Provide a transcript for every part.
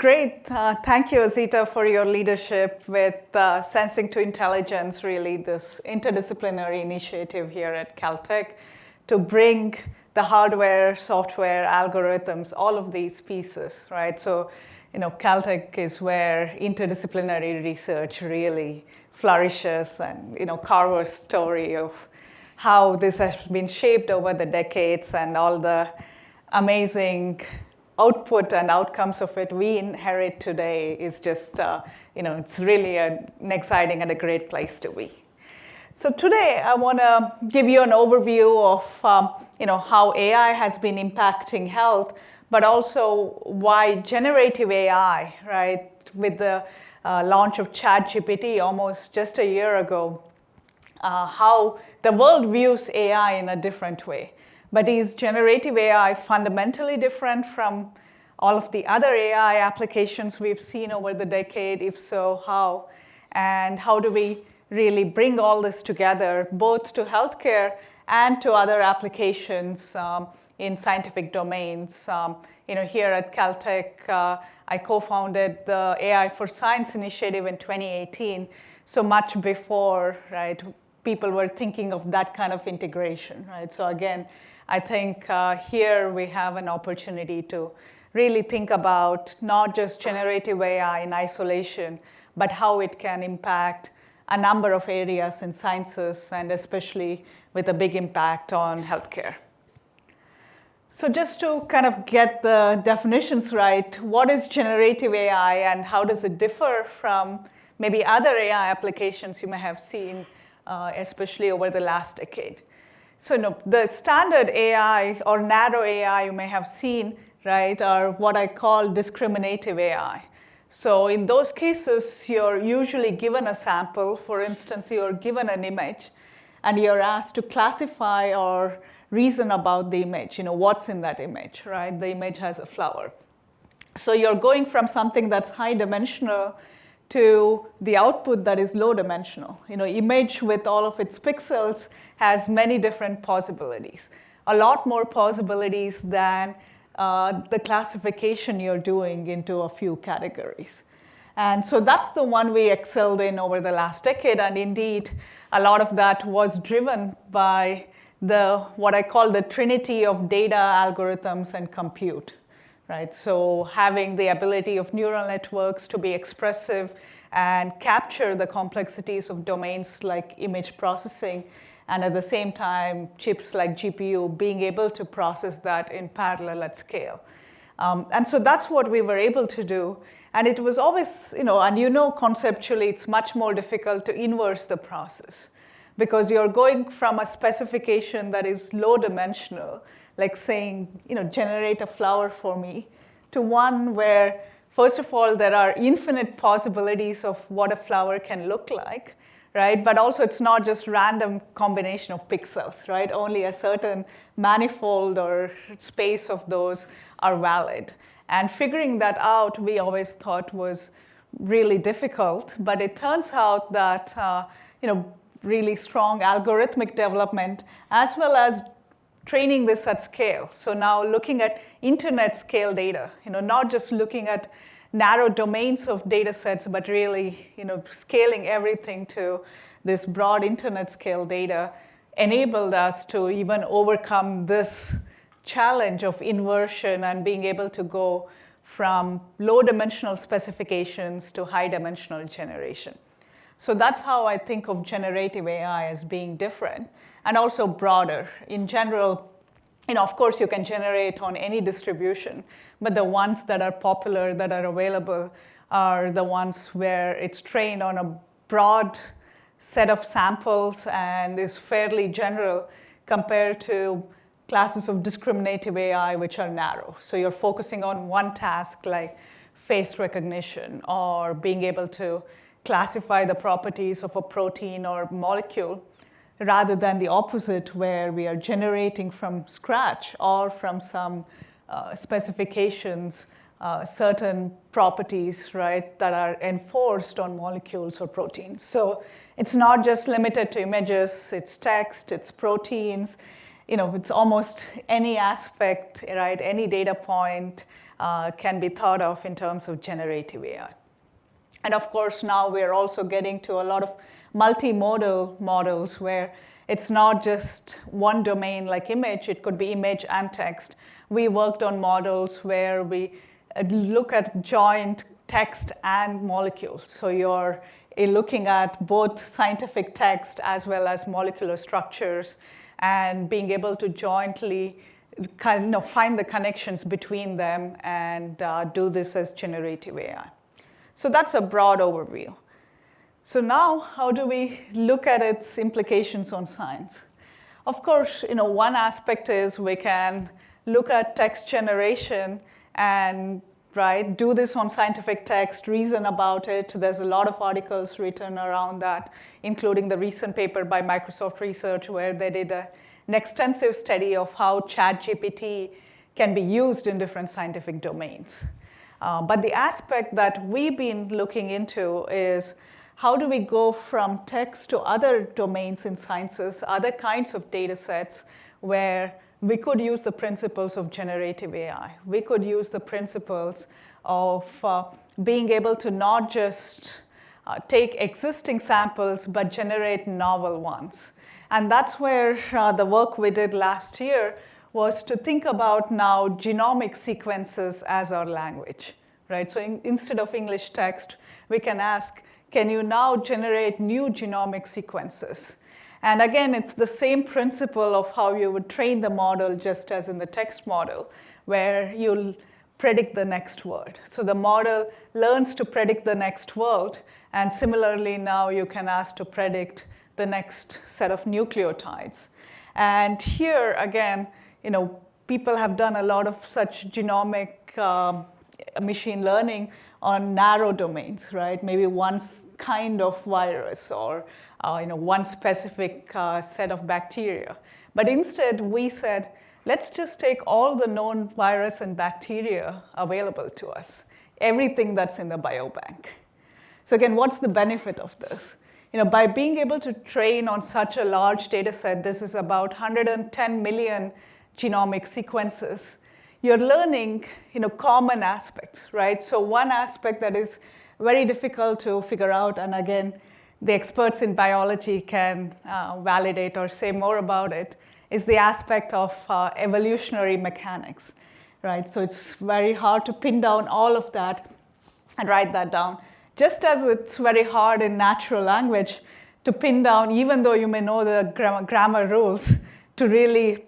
Great. Thank you, Azita, for your leadership with Sensing to Intelligence, really this interdisciplinary initiative here at Caltech to bring the hardware, software, algorithms, all of these pieces, right? So, Caltech is where interdisciplinary research really flourishes, and, Carver's story of how this has been shaped over the decades and all the amazing output and outcomes of it we inherit today is just, it's really an exciting and a great place to be. So today I want to give you an overview of, how AI has been impacting health, but also why generative AI, right, with the launch of ChatGPT almost just a year ago, how the world views AI in a different way. But is generative AI fundamentally different from all of the other AI applications we've seen over the decade? If so, how? And how do we really bring all this together, both to healthcare and to other applications in scientific domains? Here at Caltech, I co-founded the AI for Science initiative in 2018, so much before, right, people were thinking of that kind of integration, right? So again, I think here we have an opportunity to really think about not just generative AI in isolation, but how it can impact a number of areas in sciences, and especially with a big impact on healthcare. So just to kind of get the definitions right, what is generative AI and how does it differ from maybe other AI applications you may have seen, especially over the last decade? So the standard AI or narrow AI you may have seen, right, are what I call discriminative AI. So in those cases, you're usually given a sample. For instance, you're given an image, and you're asked to classify or reason about the image. What's in that image, right? The image has a flower. So you're going from something that's high dimensional to the output that is low dimensional. Image with all of its pixels has many different possibilities, a lot more possibilities than the classification you're doing into a few categories. And so that's the one we excelled in over the last decade, and indeed, a lot of that was driven by what I call the trinity of data, algorithms, and compute. Right? So having the ability of neural networks to be expressive and capture the complexities of domains like image processing, and at the same time, chips like GPU being able to process that in parallel at scale. And so that's what we were able to do. And it was always, and conceptually, it's much more difficult to inverse the process, because you're going from a specification that is low dimensional, like saying, generate a flower for me, to one where, first of all, there are infinite possibilities of what a flower can look like, right? But also it's not just random combination of pixels, right? Only a certain manifold or space of those are valid. And figuring that out, we always thought was really difficult, but it turns out that, really strong algorithmic development, as well as training this at scale. So now looking at internet scale data, not just looking at narrow domains of data sets, but really, scaling everything to this broad internet scale data enabled us to even overcome this challenge of inversion and being able to go from low dimensional specifications to high dimensional generation. So that's how I think of generative AI as being different and also broader. In general, of course, you can generate on any distribution, but the ones that are popular, that are available, are the ones where it's trained on a broad set of samples and is fairly general compared to classes of discriminative AI, which are narrow. So you're focusing on one task like face recognition or being able to classify the properties of a protein or molecule, rather than the opposite, where we are generating from scratch or from some specifications, certain properties, right, that are enforced on molecules or proteins. So it's not just limited to images, it's text, it's proteins, it's almost any aspect, right, any data point, can be thought of in terms of generative AI. And of course, now we're also getting to a lot of multimodal models where it's not just one domain like image, it could be image and text. We worked on models where we look at joint text and molecules. So you're looking at both scientific text as well as molecular structures and being able to jointly find the connections between them and do this as generative AI. So that's a broad overview. So now, how do we look at its implications on science? Of course, one aspect is we can look at text generation and do this on scientific text, reason about it. There's a lot of articles written around that, including the recent paper by Microsoft Research where they did an extensive study of how ChatGPT can be used in different scientific domains. But the aspect that we've been looking into is how do we go from text to other domains in sciences, other kinds of data sets where we could use the principles of generative AI. We could use the principles of being able to not just take existing samples, but generate novel ones. And that's where the work we did last year was to think about now genomic sequences as our language, right? So instead of English text, we can ask, can you now generate new genomic sequences? And again, it's the same principle of how you would train the model just as in the text model, where you'll predict the next word. So the model learns to predict the next word, and similarly now you can ask to predict the next set of nucleotides. And here, again, people have done a lot of such genomic machine learning on narrow domains, right? Maybe one kind of virus or one specific set of bacteria. But instead, we said, let's just take all the known virus and bacteria available to us, everything that's in the biobank. So again, what's the benefit of this? By being able to train on such a large data set, this is about 110 million genomic sequences, you're learning common aspects, right? So one aspect that is very difficult to figure out, and again, the experts in biology can validate or say more about it, is the aspect of evolutionary mechanics, right? So it's very hard to pin down all of that and write that down. Just as it's very hard in natural language to pin down, even though you may know the grammar rules, to really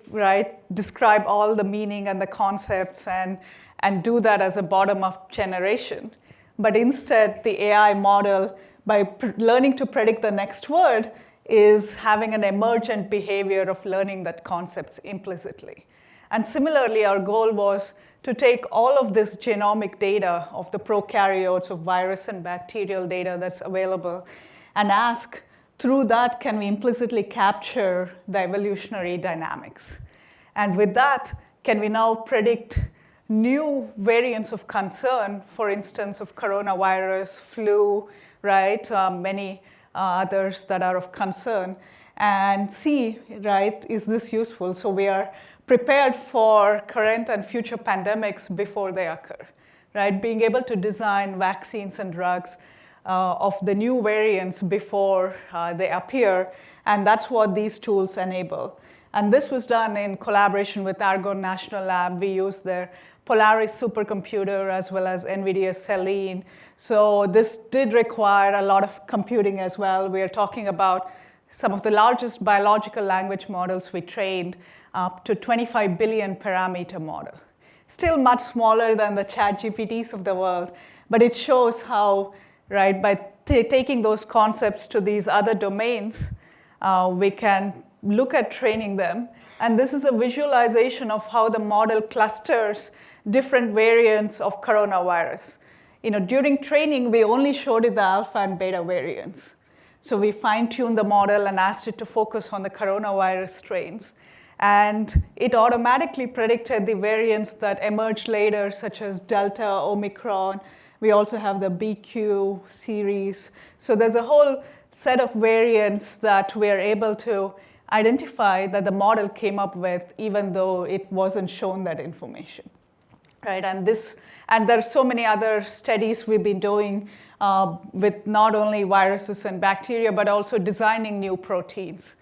describe all the meaning and the concepts and do that as a bottom-up generation. But instead, the AI model, by learning to predict the next word, is having an emergent behavior of learning that concepts implicitly. And similarly, our goal was to take all of this genomic data of the prokaryotes, of virus and bacterial data that's available, and ask, through that, can we implicitly capture the evolutionary dynamics? And with that, can we now predict new variants of concern, for instance, of coronavirus, flu, many others that are of concern, and see, is this useful? So we are prepared for current and future pandemics before they occur, Being able to design vaccines and drugs of the new variants before they appear, and that's what these tools enable. And this was done in collaboration with Argonne National Lab. We used their Polaris supercomputer as well as NVIDIA Selene. So this did require a lot of computing as well. We are talking about some of the largest biological language models we trained, up to 25 billion parameter model. Still much smaller than the ChatGPTs of the world, but it shows how, by taking those concepts to these other domains, we can look at training them. And this is a visualization of how the model clusters different variants of coronavirus. During training, we only showed it the alpha and beta variants. So we fine-tuned the model and asked it to focus on the coronavirus strains. And it automatically predicted the variants that emerged later, such as Delta, Omicron. We also have the BQ series. So there's a whole set of variants that we're able to identify that the model came up with, even though it wasn't shown that information. right? And there's so many other studies we've been doing with not only viruses and bacteria, but also designing new proteins.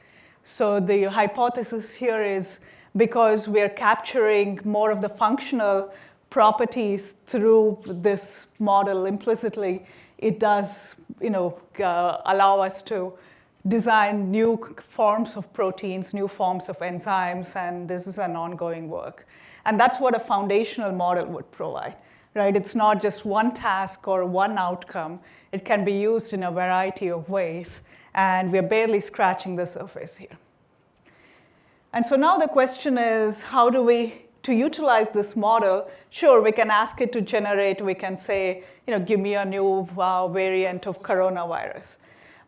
So the hypothesis here is because we're capturing more of the functional properties through this model implicitly, it does allow us to design new forms of proteins, new forms of enzymes, and this is an ongoing work. And that's what a foundational model would provide, right? It's not just one task or one outcome. It can be used in a variety of ways, and we're barely scratching the surface here. And so now the question is, how do we, to utilize this model, sure, we can ask it to generate, we can say, give me a new variant of coronavirus.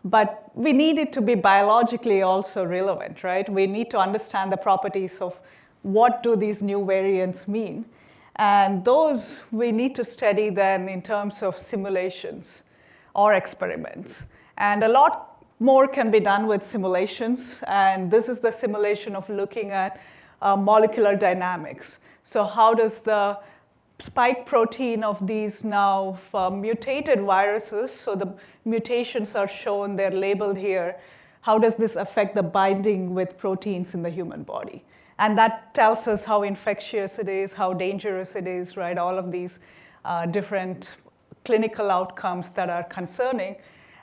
But we need it to be biologically also relevant, right? We need to understand the properties of what do these new variants mean. And those we need to study then in terms of simulations or experiments. And a lot more can be done with simulations. And this is the simulation of looking at molecular dynamics. So how does the spike protein of these now mutated viruses, so the mutations are shown, they're labeled here, how does this affect the binding with proteins in the human body? And that tells us how infectious it is, how dangerous it is, right? All of these different clinical outcomes that are concerning.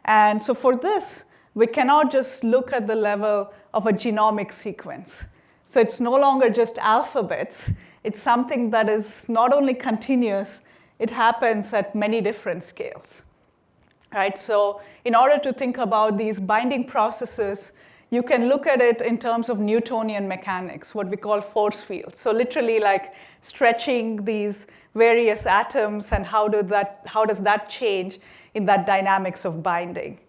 And so for this, we cannot just look at the level of a genomic sequence. So it's no longer just alphabets. It's something that is not only continuous, it happens at many different scales, right? So in order to think about these binding processes, you can look at it in terms of Newtonian mechanics, what we call force fields. So literally like stretching these various atoms and how does that change in that dynamics of binding.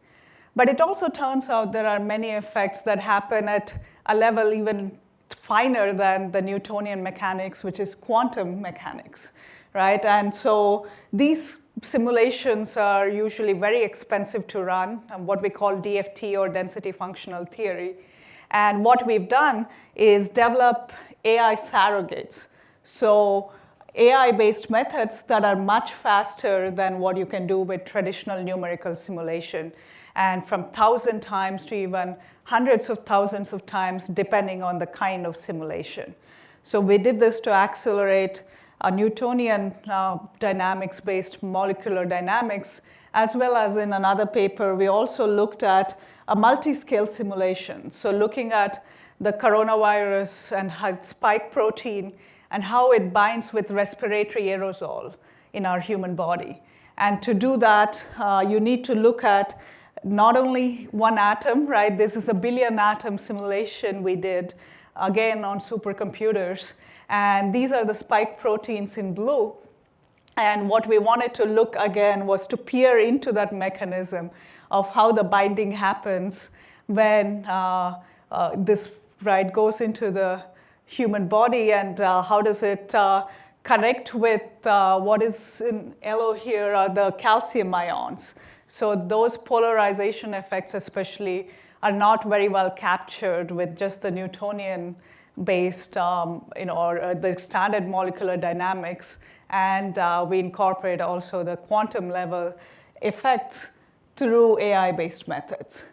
But it also turns out there are many effects that happen at a level even finer than the Newtonian mechanics, which is quantum mechanics, right? And so these simulations are usually very expensive to run, what we call DFT or density functional theory. And what we've done is develop AI surrogates. So AI-based methods that are much faster than what you can do with traditional numerical simulation, and from 1,000 times to even hundreds of thousands of times, depending on the kind of simulation. So we did this to accelerate a Newtonian dynamics-based molecular dynamics, as well as in another paper, we also looked at a multi-scale simulation. So looking at the coronavirus and spike protein and how it binds with respiratory aerosol in our human body. And to do that, you need to look at not only one atom, right? This is a billion atom simulation we did, again, on supercomputers. And these are the spike proteins in blue. And what we wanted to look again was to peer into that mechanism of how the binding happens when this goes into the human body, and how does it connect with what is in yellow here are the calcium ions. So those polarization effects especially are not very well captured with just the Newtonian-based or the standard molecular dynamics. And we incorporate also the quantum level effects through AI-based methods.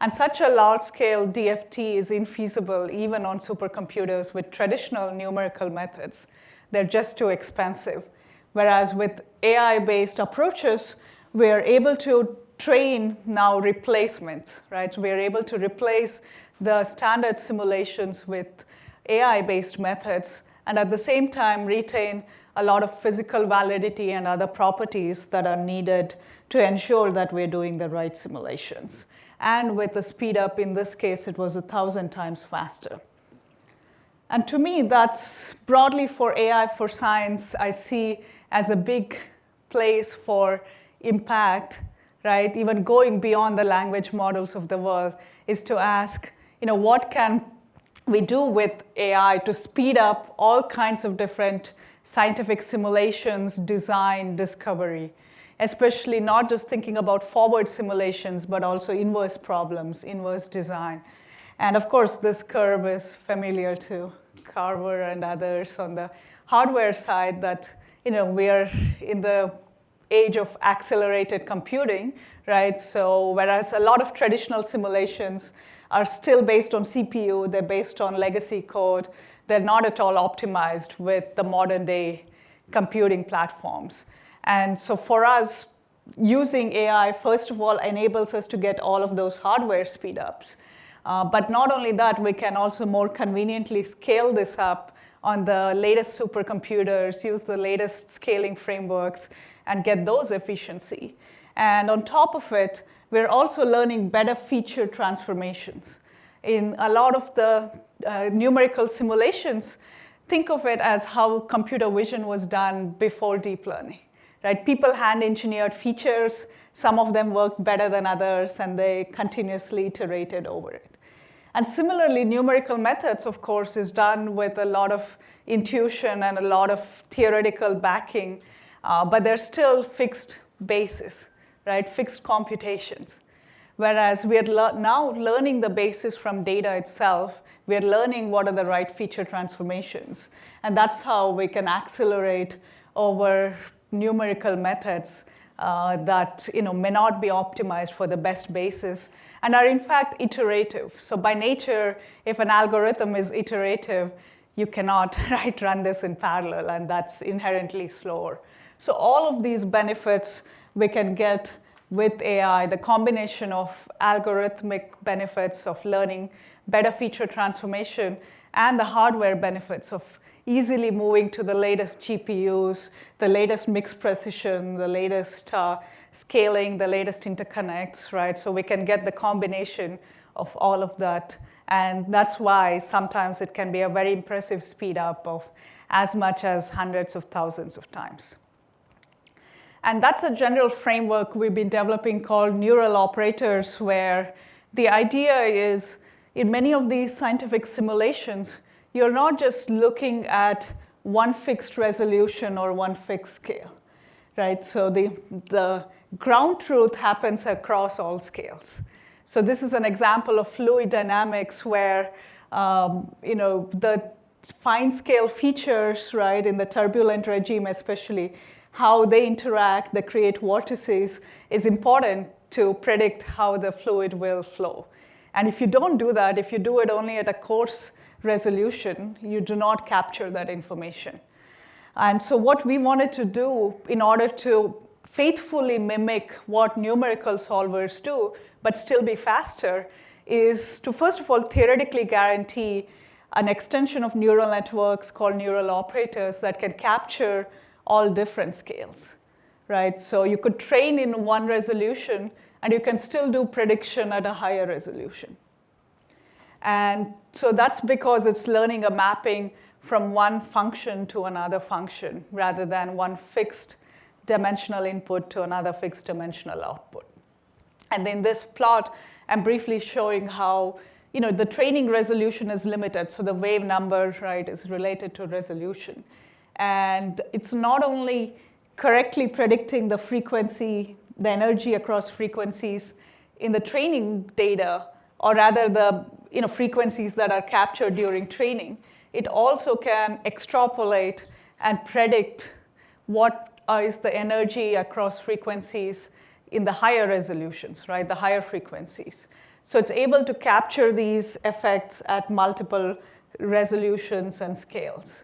And such a large-scale DFT is infeasible even on supercomputers with traditional numerical methods. They're just too expensive. Whereas with AI-based approaches, we're able to train now replacements, right? So we're able to replace the standard simulations with AI-based methods, and at the same time retain a lot of physical validity and other properties that are needed to ensure that we're doing the right simulations. And with the speed up, in this case, it was 1,000 times faster. And to me, that's broadly for AI for science, I see as a big place for impact, right? Even going beyond the language models of the world is to ask, what can we do with AI to speed up all kinds of different scientific simulations, design, discovery, especially not just thinking about forward simulations, but also inverse problems, inverse design. And of course, this curve is familiar to Carver and others on the hardware side, that we're in the age of accelerated computing, right? So whereas a lot of traditional simulations are still based on CPU, they're based on legacy code, they're not at all optimized with the modern day computing platforms. And so for us, using AI, first of all, enables us to get all of those hardware speedups. But not only that, we can also more conveniently scale this up on the latest supercomputers, use the latest scaling frameworks, and get those efficiency. And on top of it, we're also learning better feature transformations. In a lot of the numerical simulations, think of it as how computer vision was done before deep learning. Right? People hand-engineered features. Some of them worked better than others, and they continuously iterated over it. And similarly, numerical methods, of course, is done with a lot of intuition and a lot of theoretical backing, but they're still fixed bases, right? Fixed computations. Whereas we are now learning the basis from data itself. We are learning what are the right feature transformations. And that's how we can accelerate over numerical methods that may not be optimized for the best basis and are in fact iterative. So by nature, if an algorithm is iterative, you cannot run this in parallel, and that's inherently slower. So all of these benefits we can get with AI, the combination of algorithmic benefits of learning, better feature transformation, and the hardware benefits of easily moving to the latest GPUs, the latest mixed precision, the latest scaling, the latest interconnects, right? So we can get the combination of all of that. And that's why sometimes it can be a very impressive speed up of as much as hundreds of thousands of times. And that's a general framework we've been developing called neural operators, where the idea is in many of these scientific simulations, you're not just looking at one fixed resolution or one fixed scale, right? So the ground truth happens across all scales. So this is an example of fluid dynamics where the fine scale features, right, in the turbulent regime especially, how they interact, they create vortices, is important to predict how the fluid will flow. And if you don't do that, if you do it only at a coarse resolution, you do not capture that information. And so what we wanted to do in order to faithfully mimic what numerical solvers do, but still be faster, is to first of all theoretically guarantee an extension of neural networks called neural operators that can capture all different scales, right? So you could train in one resolution, and you can still do prediction at a higher resolution. And so that's because it's learning a mapping from one function to another function, rather than one fixed dimensional input to another fixed dimensional output. And in this plot, I'm briefly showing how the training resolution is limited. So the wave number, right, is related to resolution. And it's not only correctly predicting the frequency, the energy across frequencies in the training data, or rather the frequencies that are captured during training, it also can extrapolate and predict what is the energy across frequencies in the higher resolutions, right, the higher frequencies. So it's able to capture these effects at multiple resolutions and scales.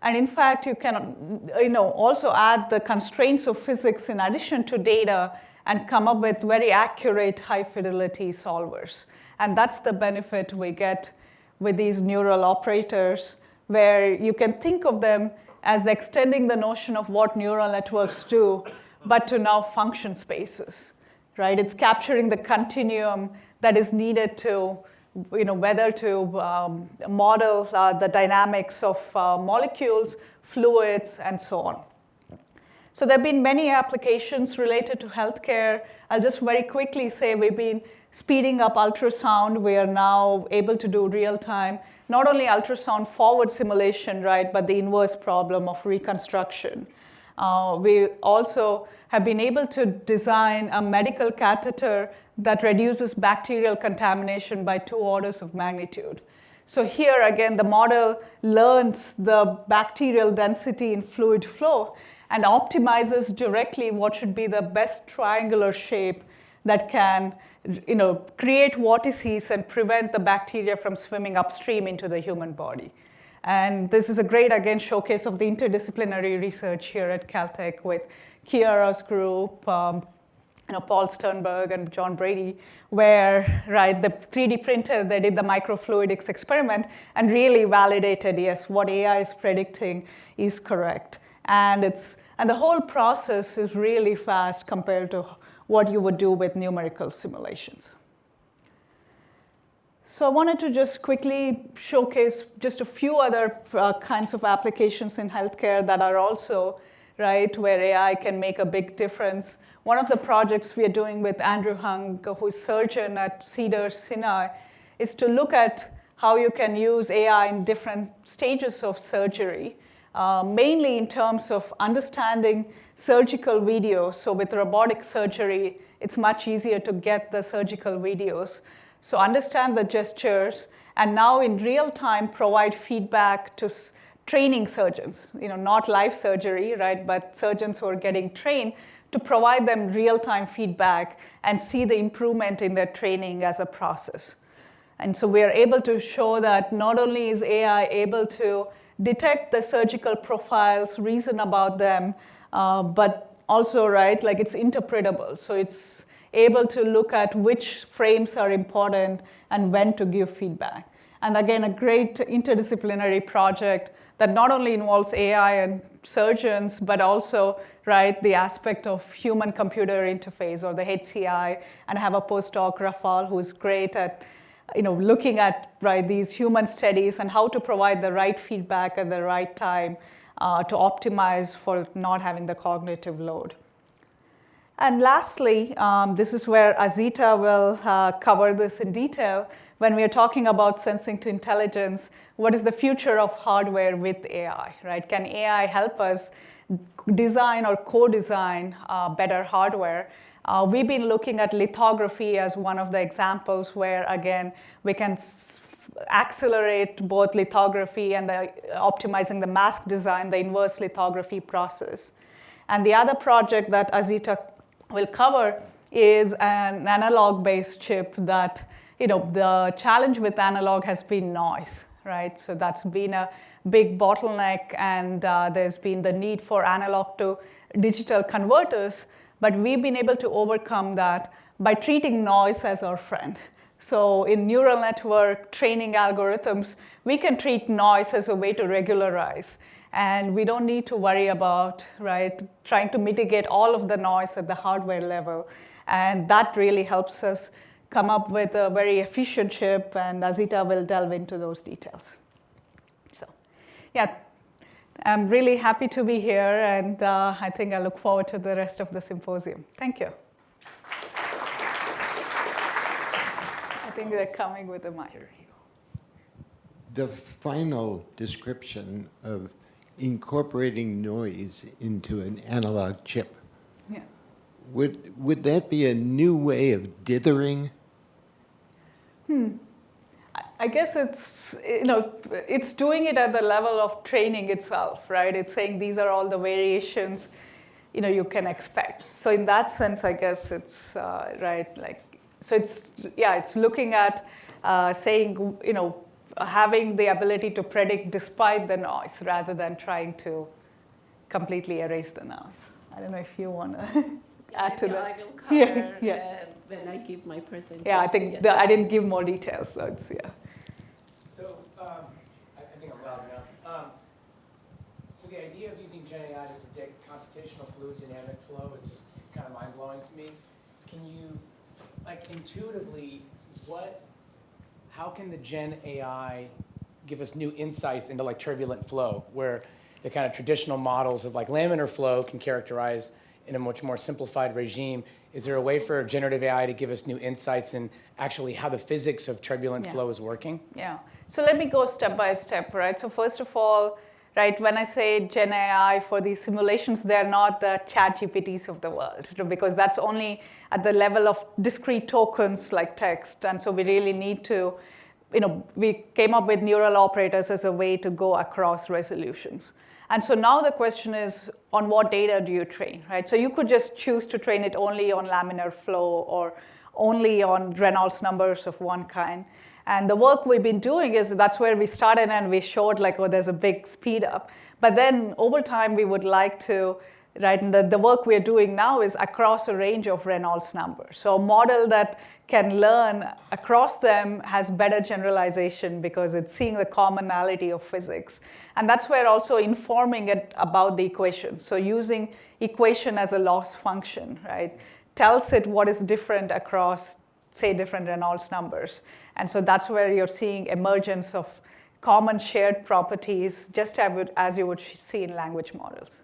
And in fact, you can also add the constraints of physics in addition to data and come up with very accurate high-fidelity solvers. And that's the benefit we get with these neural operators, where you can think of them as extending the notion of what neural networks do, but to now function spaces, right? It's capturing the continuum that is needed to, whether to model the dynamics of molecules, fluids, and so on. So there have been many applications related to healthcare. I'll just very quickly say we've been speeding up ultrasound. We are now able to do real-time, not only ultrasound forward simulation, right, but the inverse problem of reconstruction. We also have been able to design a medical catheter that reduces bacterial contamination by 2 orders of magnitude. So here again, the model learns the bacterial density in fluid flow and optimizes directly what should be the best triangular shape that can create vortices and prevent the bacteria from swimming upstream into the human body. And this is a great, again, showcase of the interdisciplinary research here at Caltech with Kiara's group, Paul Sternberg and John Brady, where the 3D printer, they did the microfluidics experiment and really validated, yes, what AI is predicting is correct. And the whole process is really fast compared to what you would do with numerical simulations. So I wanted to just quickly showcase just a few other kinds of applications in healthcare that are also where AI can make a big difference. One of the projects we are doing with Andrew Hung, who's surgeon at Cedars-Sinai, is to look at how you can use AI in different stages of surgery, mainly in terms of understanding surgical videos. So with robotic surgery, it's much easier to get the surgical videos. So understand the gestures, and now in real time provide feedback to training surgeons, not live surgery, but surgeons who are getting trained to provide them real-time feedback and see the improvement in their training as a process. And so we are able to show that not only is AI able to detect the surgical profiles, reason about them, but also, it's interpretable. So it's able to look at which frames are important and when to give feedback. And again, a great interdisciplinary project that not only involves AI and surgeons, but also the aspect of human-computer interface, or the HCI, and I have a postdoc, Rafal, who is great at looking at these human studies and how to provide the right feedback at the right time to optimize for not having the cognitive load. And lastly, this is where Azita will cover this in detail. When we are talking about sensing to intelligence, what is the future of hardware with AI, Can AI help us design or co-design better hardware? We've been looking at lithography as one of the examples where, again, we can accelerate both lithography and optimizing the mask design, the inverse lithography process. And the other project that Azita will cover is an analog-based chip that, the challenge with analog has been noise, So that's been a big bottleneck, and there's been the need for analog to digital converters, but we've been able to overcome that by treating noise as our friend. So in neural network training algorithms, we can treat noise as a way to regularize. And we don't need to worry about trying to mitigate all of the noise at the hardware level. And that really helps us come up with a very efficient chip, and Azita will delve into those details. So yeah, I'm really happy to be here, and I think I look forward to the rest of the symposium. Thank you. I think they're coming with a mic. The final description of incorporating noise into an analog chip, would that be a new way of dithering? I guess it's doing it at the level of training itself, It's saying these are all the variations, you can expect. So in that sense, I guess it's so it's looking at saying, having the ability to predict despite the noise rather than trying to completely erase the noise. I don't know if you want to add to that. I will cover when I give my presentation. Yeah, I think I didn't give more details, so it's, So I think I'm loud enough. So the idea of using Gen AI to predict computational fluid dynamic flow it's kind of mind-blowing to me. Can you, intuitively, how can the Gen AI give us new insights into turbulent flow, where the kind of traditional models of laminar flow can characterize in a much more simplified regime? Is there a way for generative AI to give us new insights in actually how the physics of turbulent flow is working? Yeah. So let me go step by step, So first of all, when I say Gen AI for these simulations, they're not the ChatGPTs of the world, because that's only at the level of discrete tokens like text. And so we really need to we came up with neural operators as a way to go across resolutions. And so now the question is, on what data do you train, right? So you could just choose to train it only on laminar flow or only on Reynolds numbers of one kind. And the work we've been doing is, that's where we started and we showed like, oh, there's a big speed up. But then over time, we would like to, right, and the work we're doing now is across a range of Reynolds numbers. So a model that can learn across them has better generalization because it's seeing the commonality of physics. And that's where also informing it about the equation. So using equation as a loss function, right, tells it what is different across, say, different Reynolds numbers. And so that's where you're seeing emergence of common shared properties, just as you would see in language models.